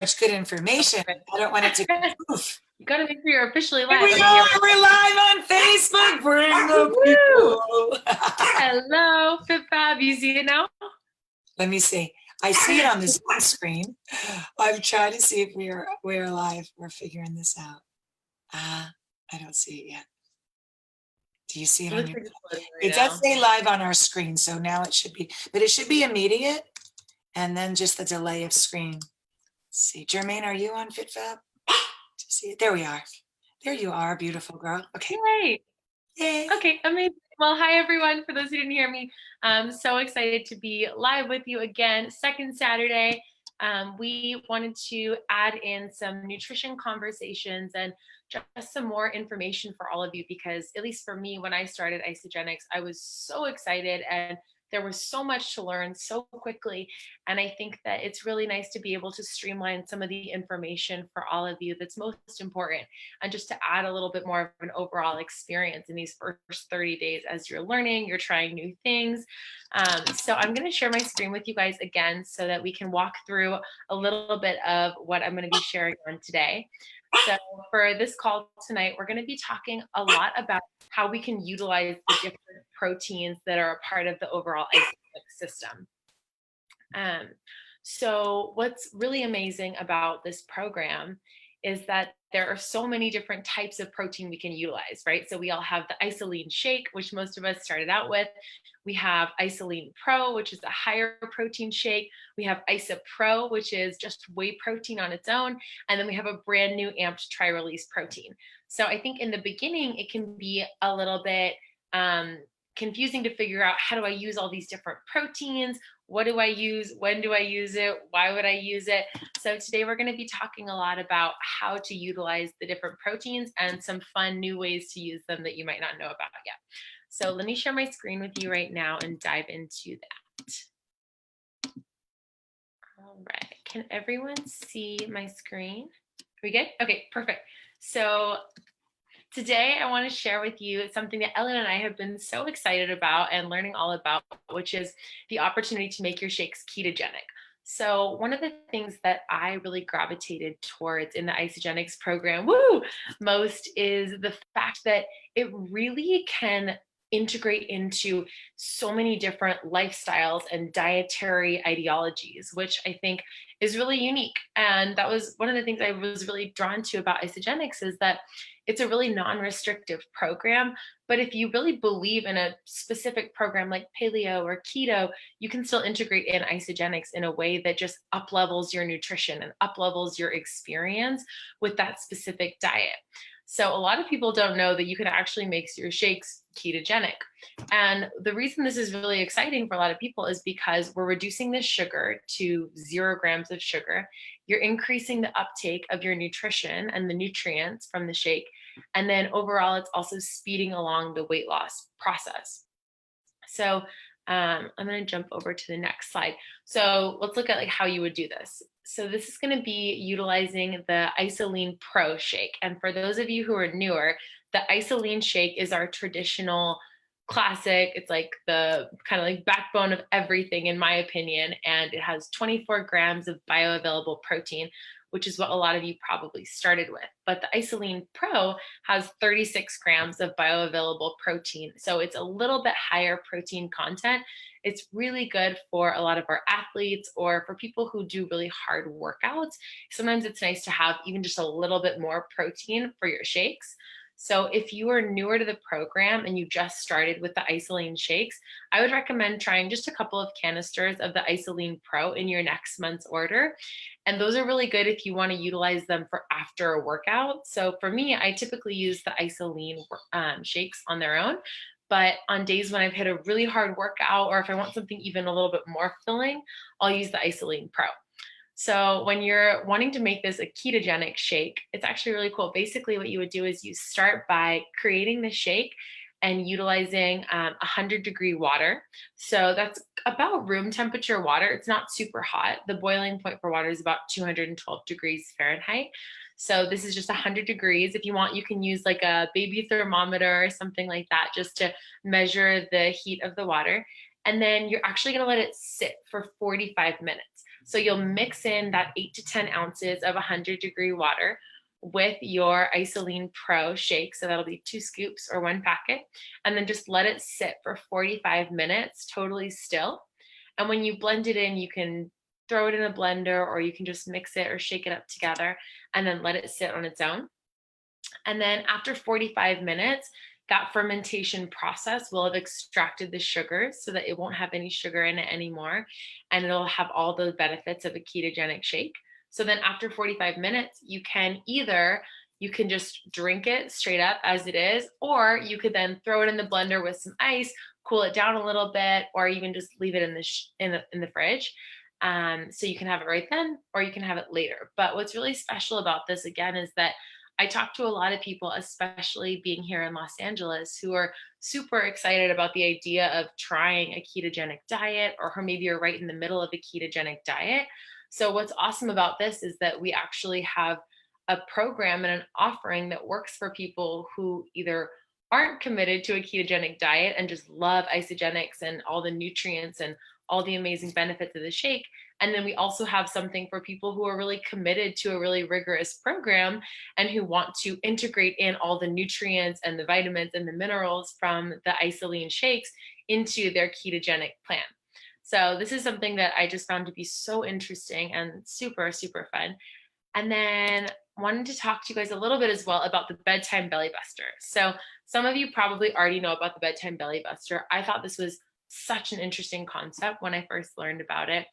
much good information. I don't want it to go poof. You gotta make sure you're officially live. Here we are. We're live on Facebook. Bring the people. Hello, FitFab. You see it now? Let me see. I see it on the Zoom screen. I'm trying to see if we're live. We're figuring this out. I don't see it yet. Do you see it on your? It does say live on our screen, so now it should be, but it should be immediate, and then just the delay of screen. Let's see, Jermaine, are you on FitFab? See it? There we are. There you are, beautiful girl. Okay. Great. Yay. Okay, amazing. Well, hi everyone. For those who didn't hear me, I'm so excited to be live with you again, second Saturday. We wanted to add in some nutrition conversations and just some more information for all of you, because at least for me, when I started Isagenix, I was so excited and there was so much to learn so quickly. And I think that it's really nice to be able to streamline some of the information for all of you that's most important, and just to add a little bit more of an overall experience in these first 30 days as you're learning, you're trying new things. So I'm going to share my screen with you guys again so that we can walk through a little bit of what I'm going to be sharing on today. So for this call tonight, we're going to be talking a lot about how we can utilize the different proteins that are a part of the overall Isagenix system. So what's really amazing about this program is that there are so many different types of protein we can utilize, right? So we all have the Isoline shake, which most of us started out with. We have Isoline Pro, which is a higher protein shake. We have IsoPro, which is just whey protein on its own. And then we have a brand new amped tri-release protein. So I think in the beginning, it can be a little bit confusing to figure out, how do I use all these different proteins? What do I use? When do I use it? Why would I use it? So today we're going to be talking a lot about how to utilize the different proteins and some fun new ways to use them that you might not know about yet. So let me share my screen with you right now and dive into that. All right. Can everyone see my screen? Are we good? Okay, perfect. So today, I want to share with you something that Ellen and I have been so excited about and learning all about, which is the opportunity to make your shakes ketogenic. So one of the things that I really gravitated towards in the Isagenix program, most is the fact that it really can integrate into so many different lifestyles and dietary ideologies, which I think is really unique. And that was one of the things I was really drawn to about Isagenix, is that it's a really non-restrictive program. But if you really believe in a specific program like paleo or keto, you can still integrate in Isagenix in a way that just up-levels your nutrition and up-levels your experience with that specific diet. So a lot of people don't know that you can actually make your shakes ketogenic. And the reason this is really exciting for a lot of people is because we're reducing the sugar to 0 grams of sugar. You're increasing the uptake of your nutrition and the nutrients from the shake. And then overall, it's also speeding along the weight loss process. So I'm going to jump over to the next slide. So let's look at like how you would do this. So this is going to be utilizing the Isoline Pro shake. And for those of you who are newer, the Isoline shake is our traditional classic. It's like the kind of like backbone of everything, in my opinion. And it has 24 grams of bioavailable protein, which is what a lot of you probably started with. But the Isoline Pro has 36 grams of bioavailable protein. So it's a little bit higher protein content. It's really good for a lot of our athletes or for people who do really hard workouts. Sometimes it's nice to have even just a little bit more protein for your shakes. So if you are newer to the program and you just started with the Isoline shakes, I would recommend trying just a couple of canisters of the Isoline Pro in your next month's order. And those are really good if you want to utilize them for after a workout. So for me, I typically use the Isoline shakes on their own. But on days when I've hit a really hard workout, or if I want something even a little bit more filling, I'll use the Isoline Pro. So when you're wanting to make this a ketogenic shake, it's actually really cool. Basically, what you would do is you start by creating the shake and utilizing 100-degree water. So that's about room temperature water. It's not super hot. The boiling point for water is about 212 degrees Fahrenheit. So this is just 100 degrees. If you want, you can use like a baby thermometer or something like that just to measure the heat of the water. And then you're actually going to let it sit for 45 minutes. So you'll mix in that 8 to 10 ounces of 100-degree water with your Isoline Pro shake. So that'll be 2 scoops or 1 packet. And then just let it sit for 45 minutes, totally still. And when you blend it in, you can throw it in a blender, or you can just mix it or shake it up together and then let it sit on its own. And then after 45 minutes, that fermentation process will have extracted the sugars so that it won't have any sugar in it anymore. And it'll have all the benefits of a ketogenic shake. So then after 45 minutes, you can just drink it straight up as it is, or you could then throw it in the blender with some ice, cool it down a little bit, or even just leave it in the fridge. So you can have it right then, or you can have it later. But what's really special about this, again, is that I talk to a lot of people, especially being here in Los Angeles, who are super excited about the idea of trying a ketogenic diet, or who maybe are right in the middle of a ketogenic diet. So what's awesome about this is that we actually have a program and an offering that works for people who either aren't committed to a ketogenic diet and just love isogenics and all the nutrients and all the amazing benefits of the shake. And then we also have something for people who are really committed to a really rigorous program and who want to integrate in all the nutrients and the vitamins and the minerals from the Isoline shakes into their ketogenic plan. So this is something that I just found to be so interesting and super, super fun. And then wanted to talk to you guys a little bit as well about the bedtime belly buster. So some of you probably already know about the bedtime belly buster. I thought this was such an interesting concept when I first learned about it.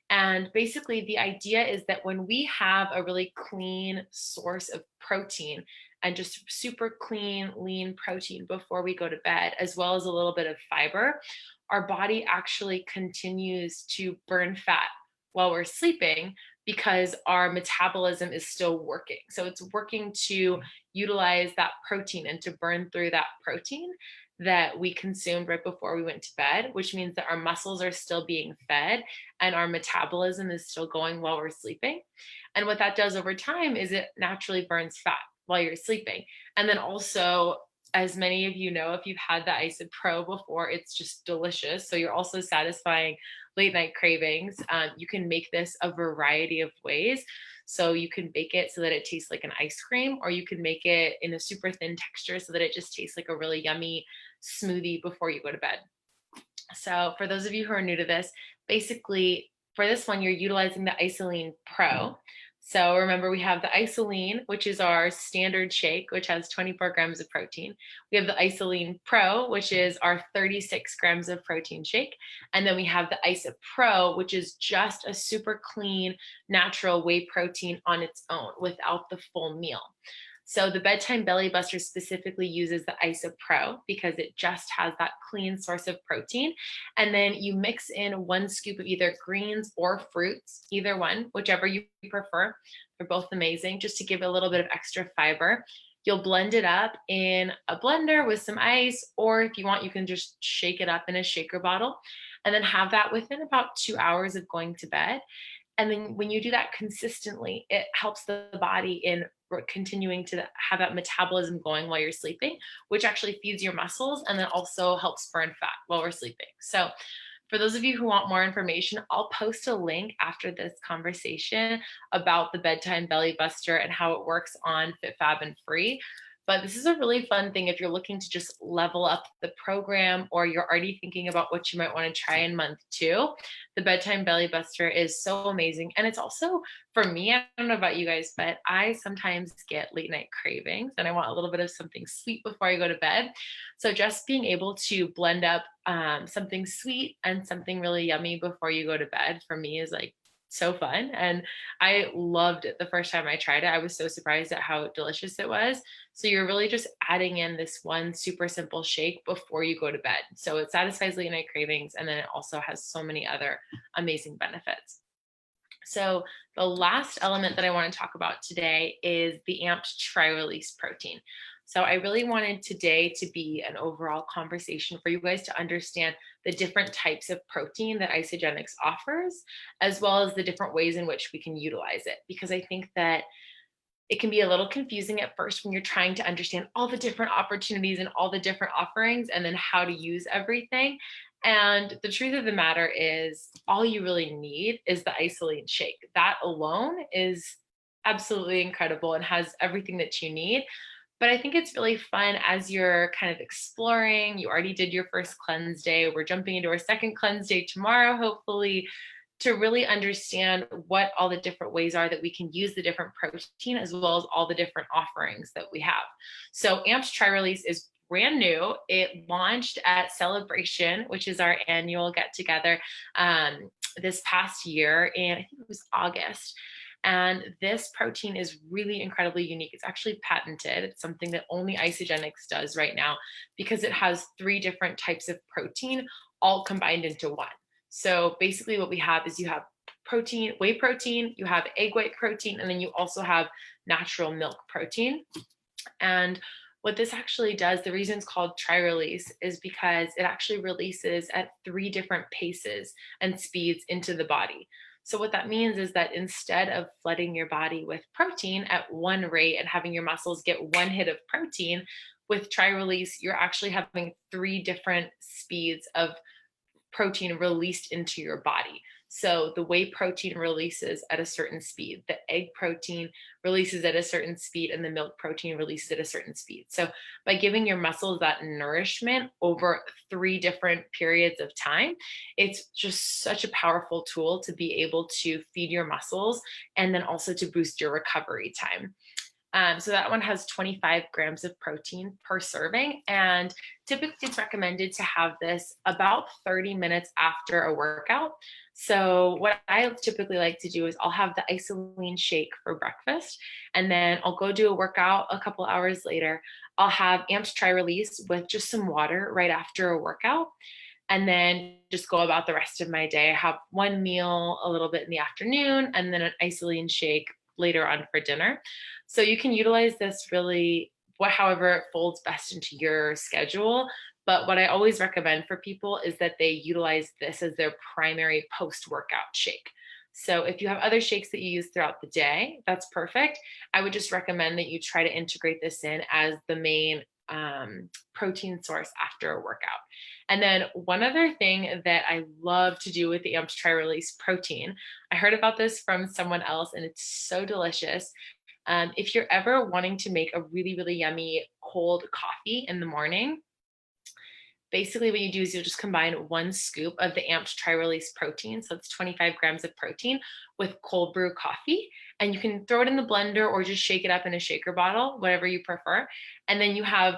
And basically the idea is that when we have a really clean source of protein and just super clean, lean protein before we go to bed, as well as a little bit of fiber, our body actually continues to burn fat while we're sleeping because our metabolism is still working. So it's working to utilize that protein and to burn through that protein that we consumed right before we went to bed, which means that our muscles are still being fed and our metabolism is still going while we're sleeping. And what that does over time is it naturally burns fat while you're sleeping. And then also, as many of you know, if you've had the Iso Pro before, it's just delicious. So you're also satisfying late night cravings. You can make this a variety of ways. So you can bake it so that it tastes like an ice cream, or you can make it in a super thin texture so that it just tastes like a really yummy smoothie before you go to bed. So for those of you who are new to this, basically for this one, you're utilizing the Isoline Pro. So remember, we have the Isoline, which is our standard shake, which has 24 grams of protein. We have the Isoline Pro, which is our 36 grams of protein shake. And then we have the Iso Pro, which is just a super clean, natural whey protein on its own without the full meal. So the bedtime belly buster specifically uses the Iso Pro because it just has that clean source of protein. And then you mix in 1 scoop of either greens or fruits, either one, whichever you prefer. They're both amazing, just to give it a little bit of extra fiber. You'll blend it up in a blender with some ice, or if you want, you can just shake it up in a shaker bottle and then have that within about 2 hours of going to bed. And then when you do that consistently, it helps the body in continuing to have that metabolism going while you're sleeping, which actually feeds your muscles and then also helps burn fat while we're sleeping. So for those of you who want more information, I'll post a link after this conversation about the bedtime belly buster and how it works on FitFab and Free. But this is a really fun thing if you're looking to just level up the program, or you're already thinking about what you might want to try in month 2. The bedtime belly buster is so amazing. And it's also, for me, I don't know about you guys, but I sometimes get late night cravings and I want a little bit of something sweet before I go to bed. So just being able to blend up something sweet and something really yummy before you go to bed, for me, is like so fun. And I loved it the first time I tried it. I was so surprised at how delicious it was. So you're really just adding in this one super simple shake before you go to bed. So it satisfies late night cravings, and then it also has so many other amazing benefits. So the last element that I want to talk about today is the amped tri-release protein. So I really wanted today to be an overall conversation for you guys to understand the different types of protein that Isagenix offers, as well as the different ways in which we can utilize it. Because I think that it can be a little confusing at first when you're trying to understand all the different opportunities and all the different offerings and then how to use everything. And the truth of the matter is, all you really need is the isoline shake. That alone is absolutely incredible and has everything that you need. But I think it's really fun as you're kind of exploring. You already did your first cleanse day. We're jumping into our second cleanse day tomorrow, hopefully, to really understand what all the different ways are that we can use the different protein, as well as all the different offerings that we have. So Amped Tri-Release is brand new. It launched at Celebration, which is our annual get together, this past year, and I think it was August. And this protein is really incredibly unique. It's actually patented. It's something that only Isagenix does right now, because it has 3 different types of protein all combined into one. So basically what we have is you have protein, whey protein, you have egg white protein, and then you also have natural milk protein. And what this actually does, the reason it's called tri-release, is because it actually releases at 3 different paces and speeds into the body. So what that means is that instead of flooding your body with protein at one rate and having your muscles get one hit of protein, with tri-release, you're actually having 3 different speeds of protein released into your body. So the whey protein releases at a certain speed, the egg protein releases at a certain speed, and the milk protein releases at a certain speed. So by giving your muscles that nourishment over 3 different periods of time, it's just such a powerful tool to be able to feed your muscles and then also to boost your recovery time. So that one has 25 grams of protein per serving, and typically it's recommended to have this about 30 minutes after a workout. So what I typically like to do is I'll have the isoline shake for breakfast, and then I'll go do a workout a couple hours later. I'll have Amped Tri-Release with just some water right after a workout, and then just go about the rest of my day. I have one meal a little bit in the afternoon, and then an isoline shake later on for dinner. So you can utilize this really however it folds best into your schedule. But what I always recommend for people is that they utilize this as their primary post-workout shake. So if you have other shakes that you use throughout the day, that's perfect. I would just recommend that you try to integrate this in as the main protein source after a workout. And then one other thing that I love to do with the Amped Tri-Release protein, I heard about this from someone else and it's so delicious. If you're ever wanting to make a really, really yummy cold coffee in the morning, basically what you do is you'll just combine 1 scoop of the Amped Tri-Release protein, so it's 25 grams of protein, with cold brew coffee. And you can throw it in the blender or just shake it up in a shaker bottle, whatever you prefer. And then you have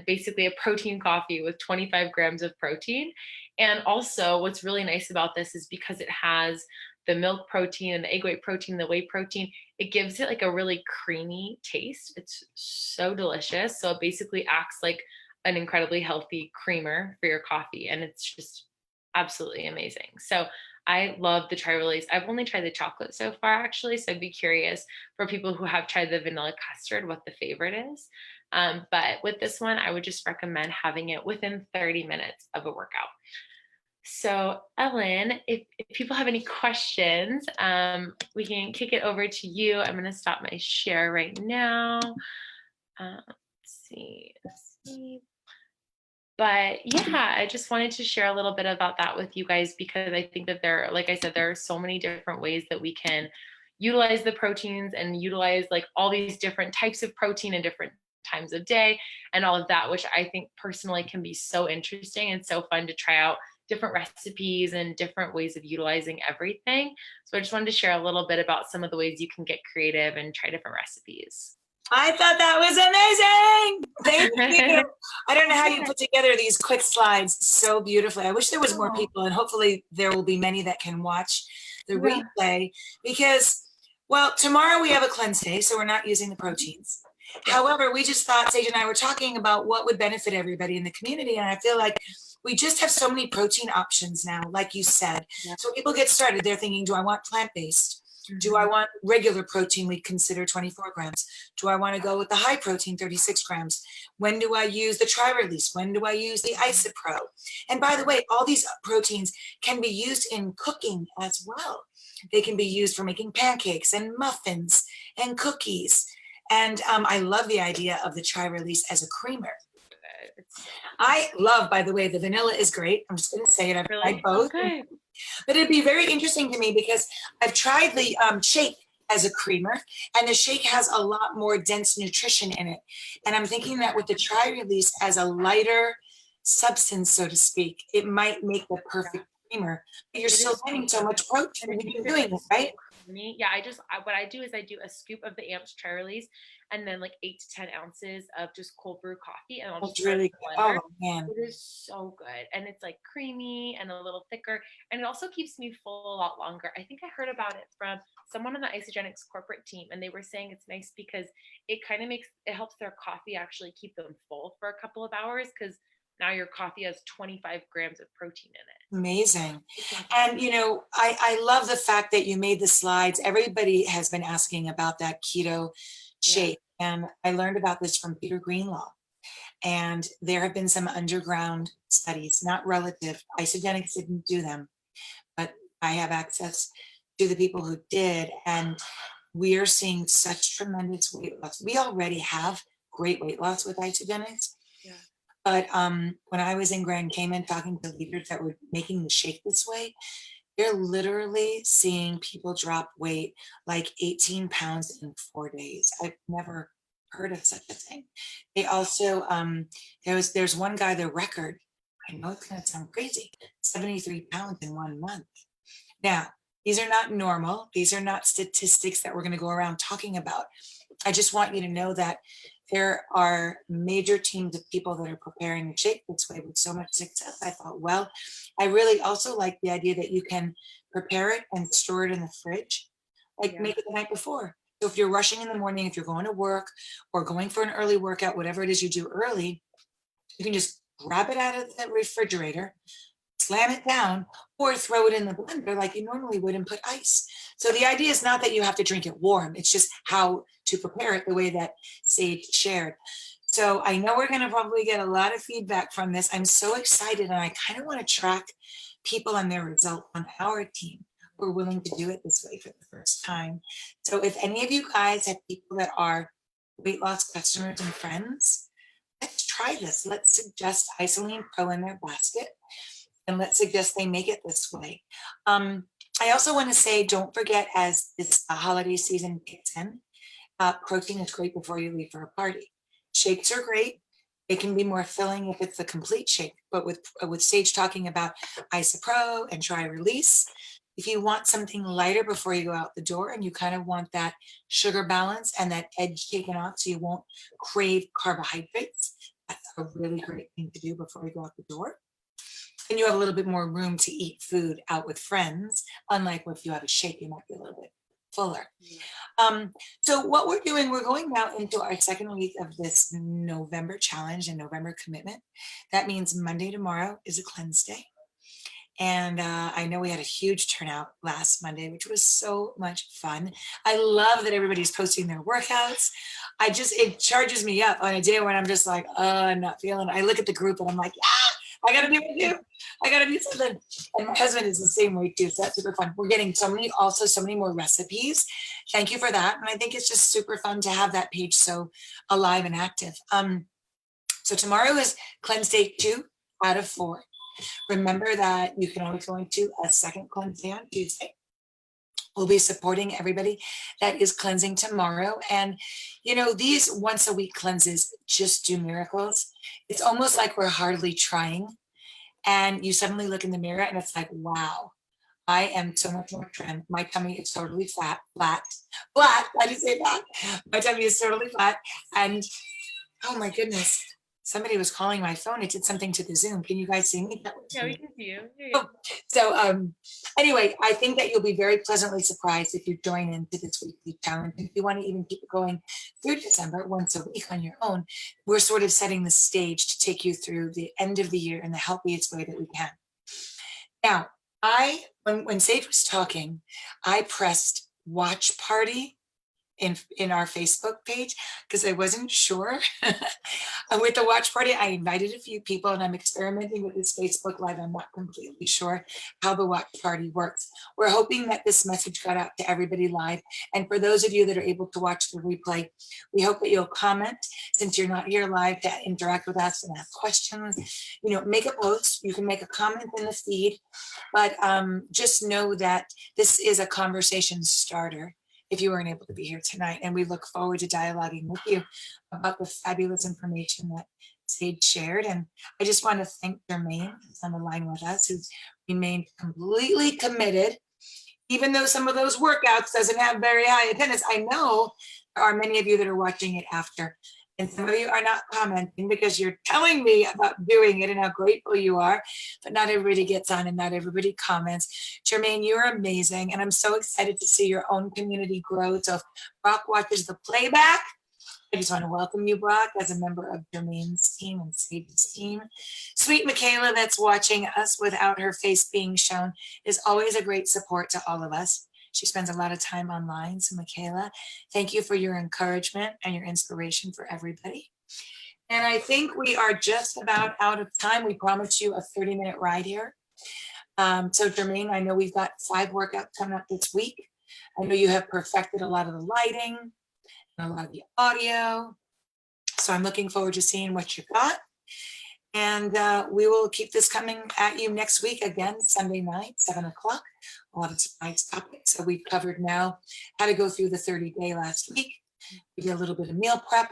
basically a protein coffee with 25 grams of protein. And also what's really nice about this is because it has the milk protein and the egg white protein, the whey protein, it gives it like a really creamy taste. It's so delicious. So it basically acts like an incredibly healthy creamer for your coffee, and it's just absolutely amazing. So I love the tri-release. I've only tried the chocolate so far, actually, so I'd be curious for people who have tried the vanilla custard what the favorite is. But with this one, I would just recommend having it within 30 minutes of a workout. So Ellen, if people have any questions, we can kick it over to you. I'm going to stop my share right now. Let's see. But yeah, I just wanted to share a little bit about that with you guys, because I think that like I said, there are so many different ways that we can utilize the proteins and utilize like all these different types of protein in different times of day and all of that, which I think personally can be so interesting and so fun to try out different recipes and different ways of utilizing everything. So I just wanted to share a little bit about some of the ways you can get creative and try different recipes. I thought that was amazing. Thank you. I don't know how you put together these quick slides so beautifully. I wish there was more people, and hopefully there will be many that can watch the replay, because, well, tomorrow we have a cleanse day, so we're not using the proteins. However, we just thought, Sage and I were talking about what would benefit everybody in the community, and I feel like we just have so many protein options now, like you said. So when people get started, they're thinking, do I want plant-based? Do I want regular protein? We consider 24 grams. Do I want to go with the high protein, 36 grams? When do I use the tri-release? When do I use the Isopro? And by the way, all these proteins can be used in cooking as well. They can be used for making pancakes and muffins and cookies. And I love the idea of the tri-release as a creamer. It's so I love, by the way, the vanilla is great. I'm just going to say it. I've tried really both. okay. But it'd be very interesting to me because I've tried the shake as a creamer, and the shake has a lot more dense nutrition in it. And I'm thinking that with the tri-release as a lighter substance, so to speak, it might make the perfect creamer. But you're It still is getting so good. much protein And when the you're secret doing is it, it's right? so creamy. Yeah, what I do is I do a scoop of the Amps Tri-Release and then like 8 to 10 ounces of just cold brew coffee, and I'll just It's pour it in really the good. blender. Oh, man. It is so good, and it's like creamy and a little thicker, and it also keeps me full a lot longer. I think I heard about it from someone on the Isogenics corporate team, and they were saying it's nice because it helps their coffee actually keep them full for a couple of hours, because now your coffee has 25 grams of protein in it. Amazing. It's incredible. And, I love the fact that you made the slides. Everybody has been asking about that keto Yeah. shake. And I learned about this from Peter Greenlaw. And there have been some underground studies, not relative. Isogenics didn't do them, but I have access to the people who did. And we are seeing such tremendous weight loss. We already have great weight loss with Isogenics. Yeah. But when I was in Grand Cayman talking to leaders that were making the shake this way, they're literally seeing people drop weight like 18 pounds in 4 days. I've never heard of such a thing. They also, there's one guy, the record, I know it's gonna sound crazy, 73 pounds in 1 month. Now, these are not normal. These are not statistics that we're gonna go around talking about. I just want you to know that there are major teams of people that are preparing the shake this way with so much success. I thought, well, I really also like the idea that you can prepare it and store it in the fridge, like Yeah. make it the night before. So if you're rushing in the morning, if you're going to work or going for an early workout, whatever it is you do early, you can just grab it out of the refrigerator, slam it down, or throw it in the blender like you normally would and put ice. So the idea is not that you have to drink it warm, it's just how to prepare it the way that Sage shared. So I know we're gonna probably get a lot of feedback from this. I'm so excited, and I kind of want to track people and their result on our team who are willing to do it this way for the first time. So if any of you guys have people that are weight loss customers and friends, let's try this. Let's suggest Isoline Pro in their basket, and let's suggest they make it this way. I also want to say, don't forget, as this holiday season kicks in, protein is great before you leave for a party. Shakes are great. They can be more filling if it's a complete shake, but with Sage talking about Isopro and Tri-Release, if you want something lighter before you go out the door and you kind of want that sugar balance and that edge taken off so you won't crave carbohydrates, that's a really great thing to do before you go out the door. And you have a little bit more room to eat food out with friends, unlike if you have a shake, you might be a little bit fuller. So what we're doing, we're going now into our second week of this November challenge and November commitment. That means Monday tomorrow is a cleanse day. And I know we had a huge turnout last Monday, which was so much fun. I love that everybody's posting their workouts. It charges me up on a day when I'm just like, I'm not feeling it. I look at the group and I'm like, I gotta do it too. I gotta do something. And my husband is the same way too. So that's super fun. We're getting so many more recipes. Thank you for that. And I think it's just super fun to have that page so alive and active. So tomorrow is cleanse day 2 out of 4. Remember that you can always go into a second cleanse day on Tuesday. We'll be supporting everybody that is cleansing tomorrow. And, these once a week cleanses just do miracles. It's almost like we're hardly trying. And you suddenly look in the mirror and it's like, wow, I am so much more trim. My tummy is totally flat. I just say that. My tummy is totally flat. And oh my goodness, somebody was calling my phone. It did something to the Zoom. Can you guys see me? Yeah, we can see you. Oh, so anyway, I think that you'll be very pleasantly surprised if you join into this weekly challenge. If you want to even keep it going through December once a week on your own, we're sort of setting the stage to take you through the end of the year in the healthiest way that we can. Now, when Sage was talking, I pressed watch party in our Facebook page because I wasn't sure. With the watch party, I invited a few people and I'm experimenting with this Facebook Live. I'm not completely sure how the watch party works. We're hoping that this message got out to everybody live. And for those of you that are able to watch the replay, we hope that you'll comment since you're not here live to interact with us and ask questions. You know, make a post. You can make a comment in the feed, but just know that this is a conversation starter if you weren't able to be here tonight. And we look forward to dialoguing with you about the fabulous information that Sage shared. And I just want to thank Jermaine, who's on the line with us, who's remained completely committed, even though some of those workouts doesn't have very high attendance. I know there are many of you that are watching it after. And some of you are not commenting because you're telling me about doing it and how grateful you are, but not everybody gets on and not everybody comments. Jermaine, you're amazing. And I'm so excited to see your own community grow. So if Brock watches the playback, I just want to welcome you, Brock, as a member of Jermaine's team and Sage's team. Sweet Michaela, that's watching us without her face being shown, is always a great support to all of us. She spends a lot of time online. So Michaela, thank you for your encouragement and your inspiration for everybody. And I think we are just about out of time. We promised you a 30-minute ride here. So Jermaine, I know we've got 5 workouts coming up this week. I know you have perfected a lot of the lighting and a lot of the audio. So I'm looking forward to seeing what you've got. And we will keep this coming at you next week again, Sunday night, 7 o'clock. A lot of tonight's topics. So we've covered now how to go through the 30-day last week. We did a little bit of meal prep.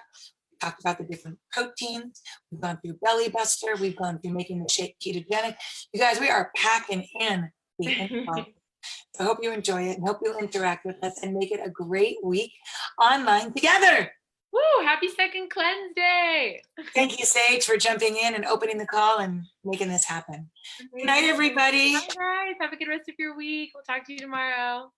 We talked about the different proteins. We've gone through Belly Buster. We've gone through making the shake ketogenic. You guys, we are packing in the info. I hope you enjoy it and hope you'll interact with us and make it a great week online together. Woo, happy second cleanse day. Thank you, Sage, for jumping in and opening the call and making this happen. Good night, everybody. Bye, guys. Have a good rest of your week. We'll talk to you tomorrow.